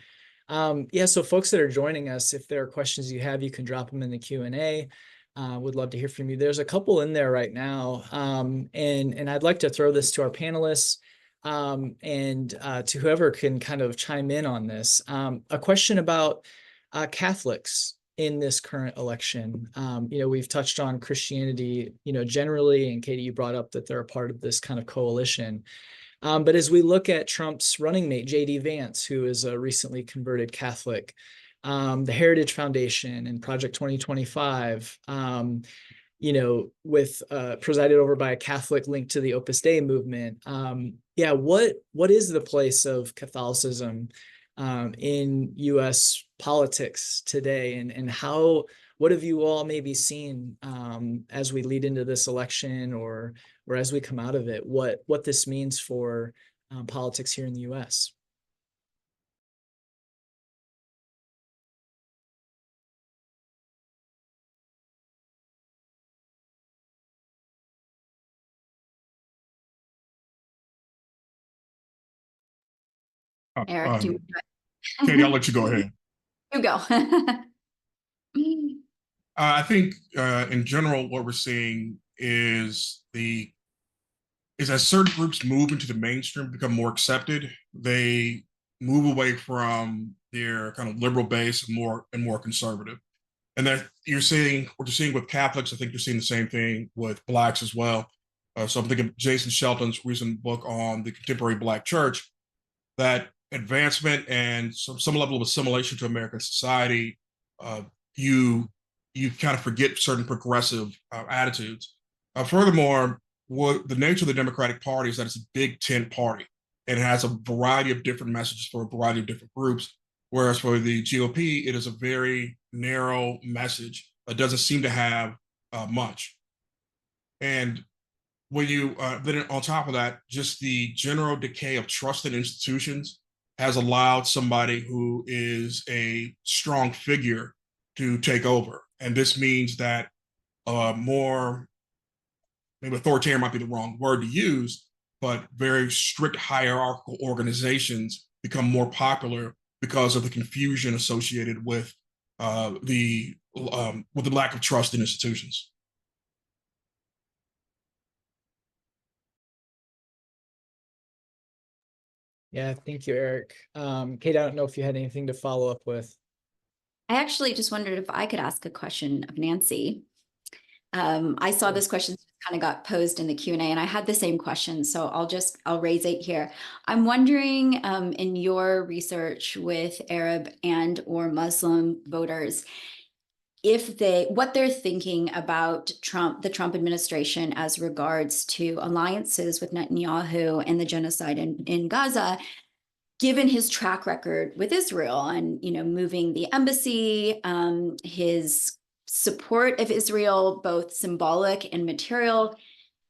Yeah, so folks that are joining us, if there are questions you have, you can drop them in the Q&A. Would love to hear from you. There's a couple in there right now. And I'd like to throw this to our panelists, and to whoever can kind of chime in on this. A question about Catholics in this current election. We've touched on Christianity, generally, and Katie, you brought up that they're a part of this kind of coalition. But as we look at Trump's running mate, J.D. Vance, who is a recently converted Catholic, the Heritage Foundation and Project 2025, with presided over by a Catholic linked to the Opus Dei movement. What is the place of Catholicism in U.S. politics today, and what have you all maybe seen as we lead into this election, or as we come out of it, what this means for politics here in the U.S.? Eric, do you Katie, I'll let you go ahead. You go. I think in general, what we're seeing is as certain groups move into the mainstream, become more accepted, they move away from their kind of liberal base and more conservative. And that what you're seeing with Catholics, I think you're seeing the same thing with Blacks as well. So I'm thinking of Jason Shelton's recent book on the contemporary Black church, that advancement and some level of assimilation to American society, you kind of forget certain progressive attitudes. Furthermore, the nature of the Democratic Party is that it's a big tent party, and it has a variety of different messages for a variety of different groups. Whereas for the GOP, it is a very narrow message that doesn't seem to have much. And when you then on top of that, just the general decay of trust in institutions has allowed somebody who is a strong figure to take over. And this means that more, maybe authoritarian might be the wrong word to use, but very strict hierarchical organizations become more popular because of the confusion associated with the lack of trust in institutions. Yeah, thank you, Eric. Kate, I don't know if you had anything to follow up with. I actually just wondered if I could ask a question of Nancy. I saw this question kind of got posed in the Q&A, and I had the same question, so I'll raise it here. I'm wondering, in your research with Arab and or Muslim voters, what they're thinking about the Trump administration as regards to alliances with Netanyahu and the genocide in Gaza, given his track record with Israel and, moving the embassy, his support of Israel, both symbolic and material.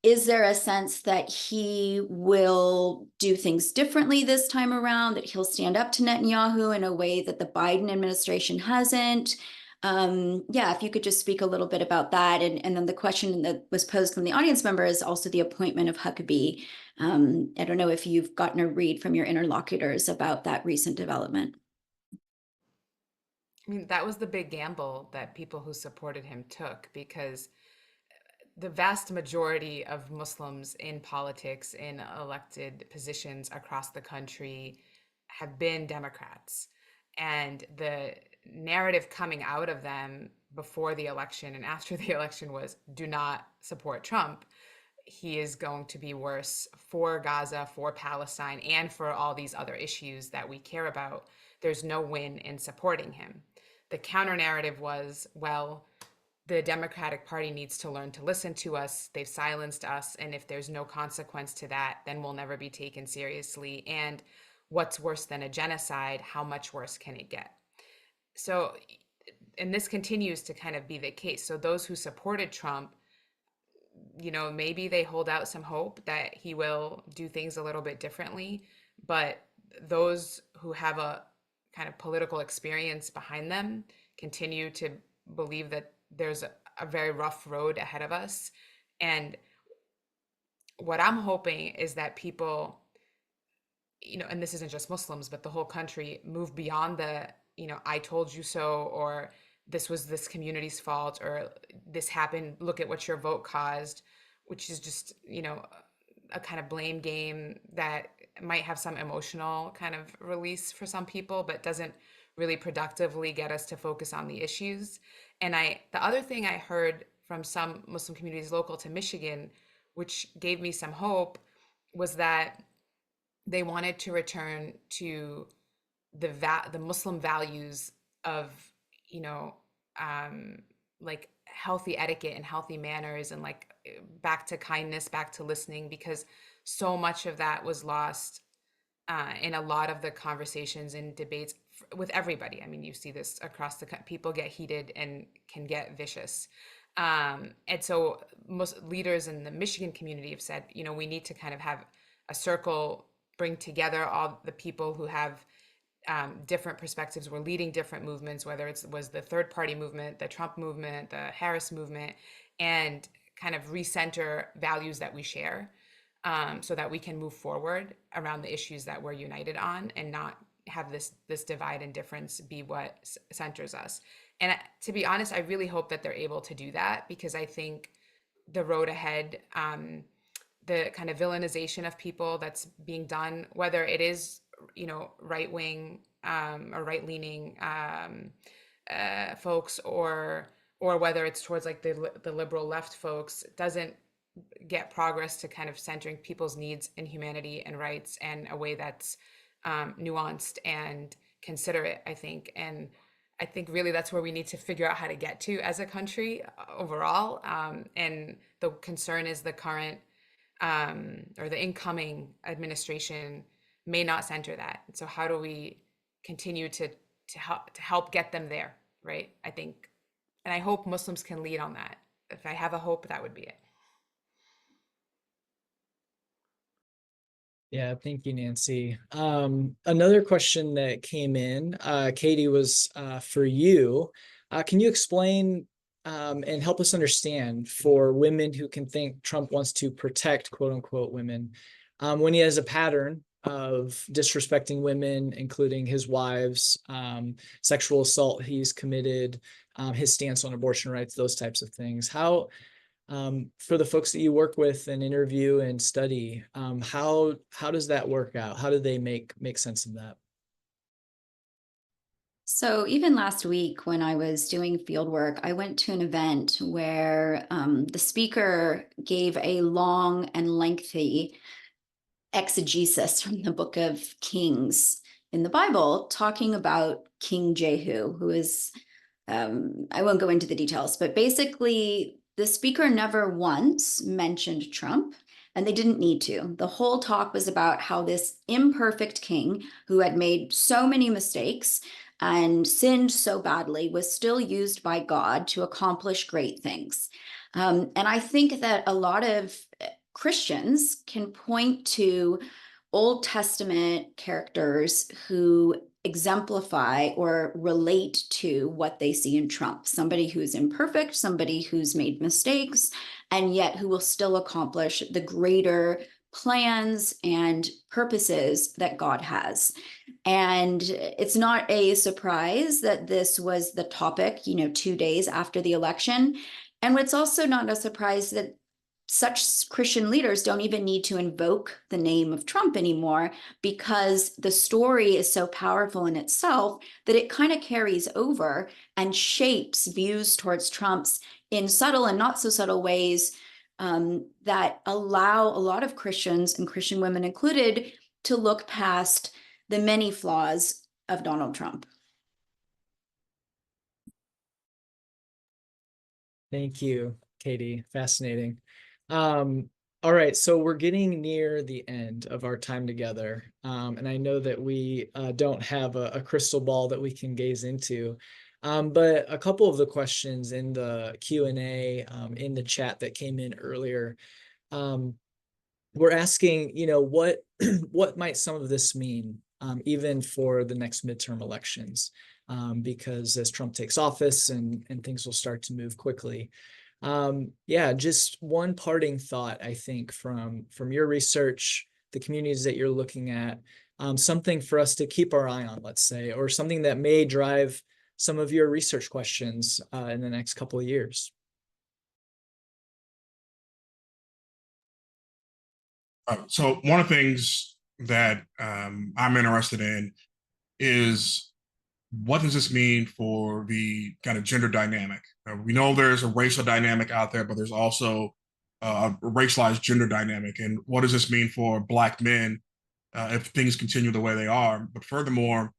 Is there a sense that he will do things differently this time around, that he'll stand up to Netanyahu in a way that the Biden administration hasn't? Yeah, if you could just speak a little bit about that. And then the question that was posed from the audience member is also the appointment of Huckabee. I don't know if you've gotten a read from your interlocutors about that recent development. I mean, that was the big gamble that people who supported him took, because the vast majority of Muslims in politics, in elected positions across the country, have been Democrats. And the narrative coming out of them before the election and after the election was, do not support Trump. He is going to be worse for Gaza, for Palestine, and for all these other issues that we care about. There's no win in supporting him. The counter narrative was, well, the Democratic Party needs to learn to listen to us. They've silenced us. And if there's no consequence to that, then we'll never be taken seriously. And what's worse than a genocide? How much worse can it get? So, and this continues to kind of be the case. So those who supported Trump, you know, maybe they hold out some hope that he will do things a little bit differently. But those who have a kind of political experience behind them continue to believe that there's a very rough road ahead of us. And what I'm hoping is that people, you know, and this isn't just Muslims, but the whole country, move beyond the, you know, I told you so, or this was this community's fault, or this happened, look at what your vote caused, which is just, you know, a kind of blame game that might have some emotional kind of release for some people, but doesn't really productively get us to focus on the issues. And the other thing I heard from some Muslim communities local to Michigan, which gave me some hope, was that they wanted to return to the Muslim values of, you know, like healthy etiquette and healthy manners, and like back to kindness, back to listening, because so much of that was lost in a lot of the conversations and debates with everybody. I mean, you see this across people get heated and can get vicious. And so most leaders in the Michigan community have said, you know, we need to kind of have a circle, bring together all the people who have different perspectives, were leading different movements, whether it was the third party movement, the Trump movement, the Harris movement, and kind of recenter values that we share, so that we can move forward around the issues that we're united on, and not have this divide and difference be what centers us. And to be honest, I really hope that they're able to do that, because I think the road ahead, the kind of villainization of people that's being done, whether it is, you know, right wing or right leaning folks, or whether it's towards like the liberal left folks, doesn't get progress to kind of centering people's needs and humanity and rights in a way that's nuanced and considerate, I think. And I think really that's where we need to figure out how to get to as a country overall. And the concern is the current or the incoming administration may not center that. So how do we continue to help get them there, right? I think, and I hope Muslims can lead on that. If I have a hope, that would be it. Yeah, thank you, Nancy. Another question that came in, Katie, was for you. Can you explain and help us understand, for women who can think Trump wants to protect, quote unquote, women, when he has a pattern of disrespecting women, including his wives, sexual assault he's committed, his stance on abortion rights, those types of things? How, for the folks that you work with and interview and study, how does that work out? How do they make sense of that? So even last week when I was doing field work, I went to an event where the speaker gave a long and lengthy exegesis from the book of Kings in the Bible, talking about King Jehu, who is, I won't go into the details, but basically the speaker never once mentioned Trump, and they didn't need to. The whole talk was about how this imperfect king, who had made so many mistakes and sinned so badly, was still used by God to accomplish great things. And I think that a lot of Christians can point to Old Testament characters who exemplify or relate to what they see in Trump. Somebody who's imperfect, somebody who's made mistakes, and yet who will still accomplish the greater plans and purposes that God has. And it's not a surprise that this was the topic, 2 days after the election. And it's also not a surprise that such Christian leaders don't even need to invoke the name of Trump anymore, because the story is so powerful in itself that it kind of carries over and shapes views towards Trump's in subtle and not so subtle ways that allow a lot of Christians, and Christian women included, to look past the many flaws of Donald Trump. Thank you, Katie. Fascinating. All right, so we're getting near the end of our time together. And I know that we don't have a crystal ball that we can gaze into. But a couple of the questions in the Q&A in the chat that came in earlier, we're asking, what what might some of this mean, even for the next midterm elections? Because as Trump takes office and things will start to move quickly. Yeah, just one parting thought, I think, from your research, the communities that you're looking at, something for us to keep our eye on, let's say, or something that may drive some of your research questions in the next couple of years. So one of the things that I'm interested in is, what does this mean for the kind of gender dynamic? We know there's a racial dynamic out there, but there's also a racialized gender dynamic. And what does this mean for Black men if things continue the way they are? But furthermore,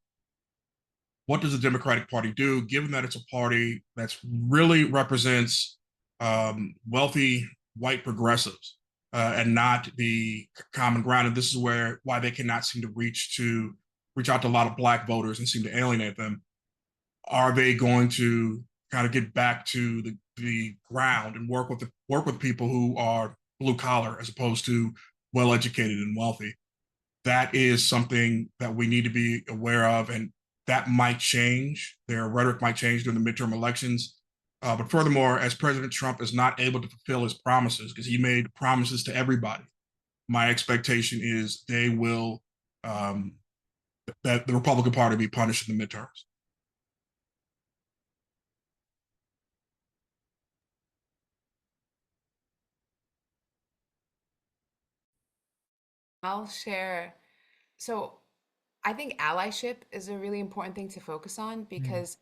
what does the Democratic Party do, given that it's a party that really represents wealthy white progressives and not the common ground? And this is why they cannot seem to reach out to a lot of Black voters and seem to alienate them. Are they going to kind of get back to the ground and work with people who are blue collar as opposed to well educated and wealthy? That is something that we need to be aware of, and that might change. Their rhetoric might change during the midterm elections. But furthermore, as President Trump is not able to fulfill his promises, because he made promises to everybody, my expectation is they will, that the Republican Party will be punished in the midterms. I'll share. So I think allyship is a really important thing to focus on, because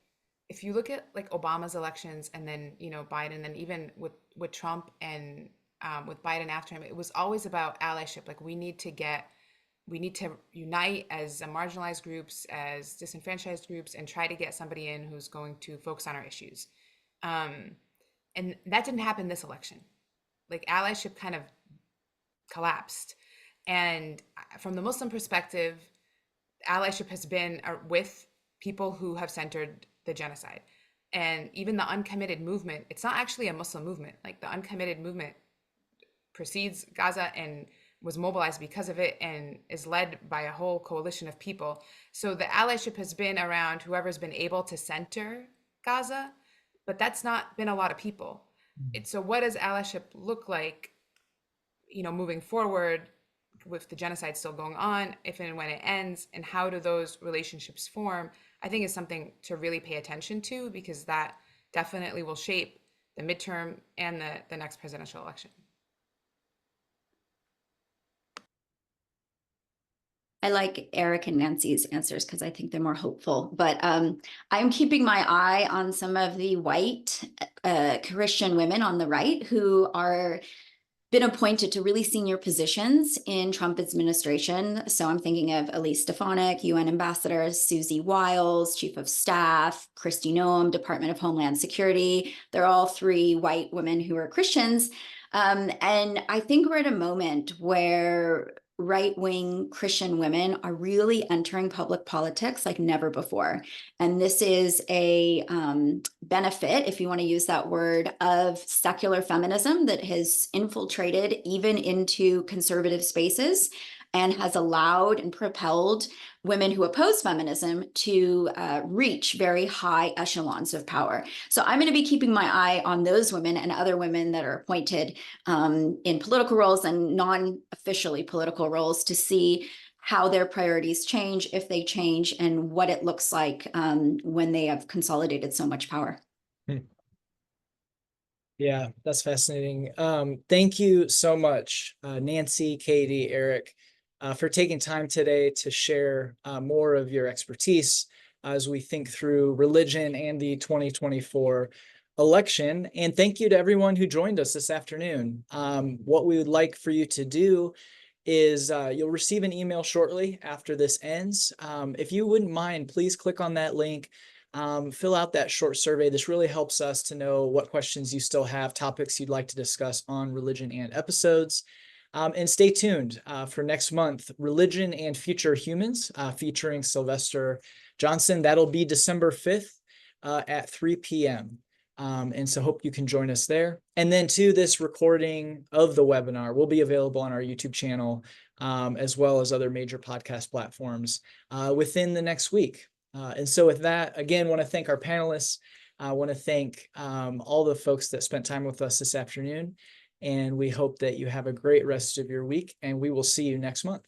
if you look at like Obama's elections and then, Biden, and even with Trump and with Biden after him, it was always about allyship. Like we need to unite as marginalized groups, as disenfranchised groups, and try to get somebody in who's going to focus on our issues. And that didn't happen this election. Like allyship kind of collapsed. And from the Muslim perspective, allyship has been with people who have centered the genocide. And even the uncommitted movement, it's not actually a Muslim movement. Like the uncommitted movement precedes Gaza and was mobilized because of it and is led by a whole coalition of people. So the allyship has been around whoever's been able to center Gaza, but that's not been a lot of people. So what does allyship look like, moving forward with the genocide still going on, if and when it ends, and how do those relationships form? I think is something to really pay attention to, because that definitely will shape the midterm and the next presidential election. I like Eric and Nancy's answers because I think they're more hopeful. But I'm keeping my eye on some of the white Christian women on the right who are been appointed to really senior positions in Trump administration. So I'm thinking of Elise Stefanik, UN Ambassador, Susie Wiles, Chief of Staff, Kristi Noem, Department of Homeland Security. They're all three white women who are Christians. And I think we're at a moment where right-wing Christian women are really entering public politics like never before. And this is a benefit, if you want to use that word, of secular feminism that has infiltrated even into conservative spaces. and has allowed and propelled women who oppose feminism to reach very high echelons of power. So I'm going to be keeping my eye on those women and other women that are appointed in political roles and non-officially political roles to see how their priorities change, if they change, and what it looks like when they have consolidated so much power. Yeah, that's fascinating. Thank you so much, Nancy, Katie, Eric, for taking time today to share more of your expertise as we think through religion and the 2024 election. And thank you to everyone who joined us this afternoon. What we would like for you to do is you'll receive an email shortly after this ends. If you wouldn't mind, please click on that link. Fill out that short survey. This really helps us to know what questions you still have, topics you'd like to discuss on Religion and episodes. And stay tuned for next month, Religion and Future Humans, featuring Sylvester Johnson. That'll be December 5th at 3 p.m. And so hope you can join us there. And then too, this recording of the webinar will be available on our YouTube channel, as well as other major podcast platforms within the next week. And so with that, again, want to thank our panelists. I want to thank all the folks that spent time with us this afternoon. And we hope that you have a great rest of your week, and we will see you next month.